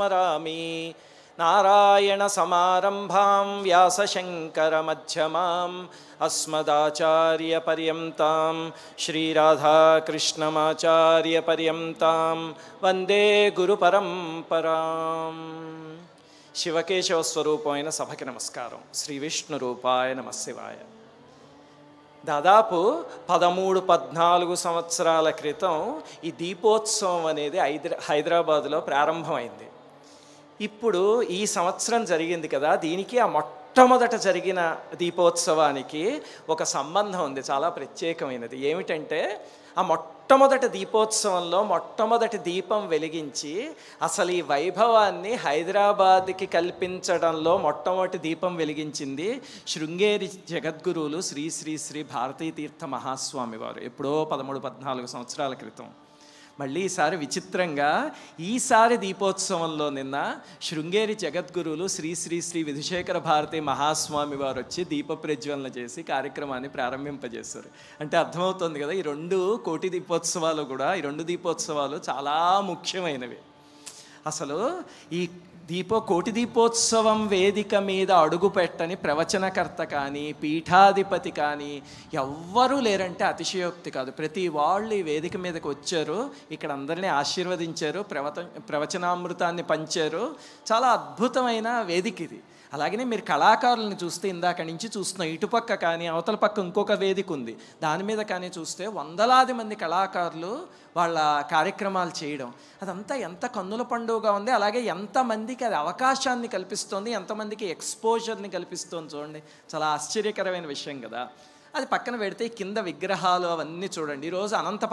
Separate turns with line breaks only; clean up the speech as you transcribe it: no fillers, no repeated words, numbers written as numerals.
స్మరామి. నారాయణ సమారంభాం వ్యాసశంకర మధ్యమాం అస్మదాచార్య పర్యంతాం శ్రీరాధాకృష్ణమాచార్య పర్యంతాం వందే గురు పరంపరాం. శివకేశవ స్వరూపమైన సభకి నమస్కారం. శ్రీ విష్ణు రూపాయ నమశివాయ. దాదాపు 13-14 సంవత్సరాల క్రితం ఈ దీపోత్సవం అనేది హైదరాబాదులో ప్రారంభమైంది. ఇప్పుడు ఈ సంవత్సరం జరిగింది కదా, దీనికి ఆ మొట్టమొదట జరిగిన దీపోత్సవానికి ఒక సంబంధం ఉంది, చాలా ప్రత్యేకమైనది. ఏమిటంటే ఆ మొట్టమొదటి దీపోత్సవంలో మొట్టమొదటి దీపం వెలిగించి అసలు ఈ వైభవాన్ని హైదరాబాద్కి కల్పించడంలో మొట్టమొదటి దీపం వెలిగించింది శృంగేరి జగద్గురువులు శ్రీ శ్రీ శ్రీ భారతీతీర్థ మహాస్వామి వారు. ఎప్పుడో 13-14 సంవత్సరాల క్రితం. మళ్ళీ ఈసారి విచిత్రంగా ఈసారి దీపోత్సవంలో నిన్న శృంగేరి జగద్గురువులు శ్రీ శ్రీ శ్రీ విధుశేఖర భారతి మహాస్వామి వారు వచ్చి దీప ప్రజ్వలన చేసి కార్యక్రమాన్ని ప్రారంభింపజేశారు. అంటే అర్థమవుతుంది కదా, ఈ 2 కోటి దీపోత్సవాలు కూడా, ఈ 2 దీపోత్సవాలు చాలా ముఖ్యమైనవి. అసలు ఈ కోటి దీపోత్సవం వేదిక మీద అడుగు పెట్టని ప్రవచనకర్త కానీ పీఠాధిపతి కానీ ఎవ్వరూ లేరంటే అతిశయోక్తి కాదు. ప్రతి వాళ్ళు ఈ వేదిక మీదకి వచ్చారు, ఇక్కడ అందరినీ ఆశీర్వదించారు, ప్రవచనామృతాన్ని పంచారు. చాలా అద్భుతమైన వేదిక ఇది. అలాగనే మీరు కళాకారులను చూస్తే, ఇందాక నుంచి చూస్తున్నాం, ఇటుపక్క కానీ అవతల పక్క ఇంకొక వేదిక ఉంది, దాని మీద కానీ చూస్తే వందలాది మంది కళాకారులు వాళ్ళ కార్యక్రమాలు చేయడం, అదంతా ఎంత కన్నుల పండుగగా ఉంది. అలాగే ఎంతమందికి అది అవకాశాన్ని కల్పిస్తోంది, ఎంతమందికి ఎక్స్పోజర్ని కల్పిస్తోంది చూడండి. చాలా ఆశ్చర్యకరమైన విషయం కదా. అది పక్కన పెడితే కింద విగ్రహాలు అవన్నీ చూడండి. ఈరోజు అనంత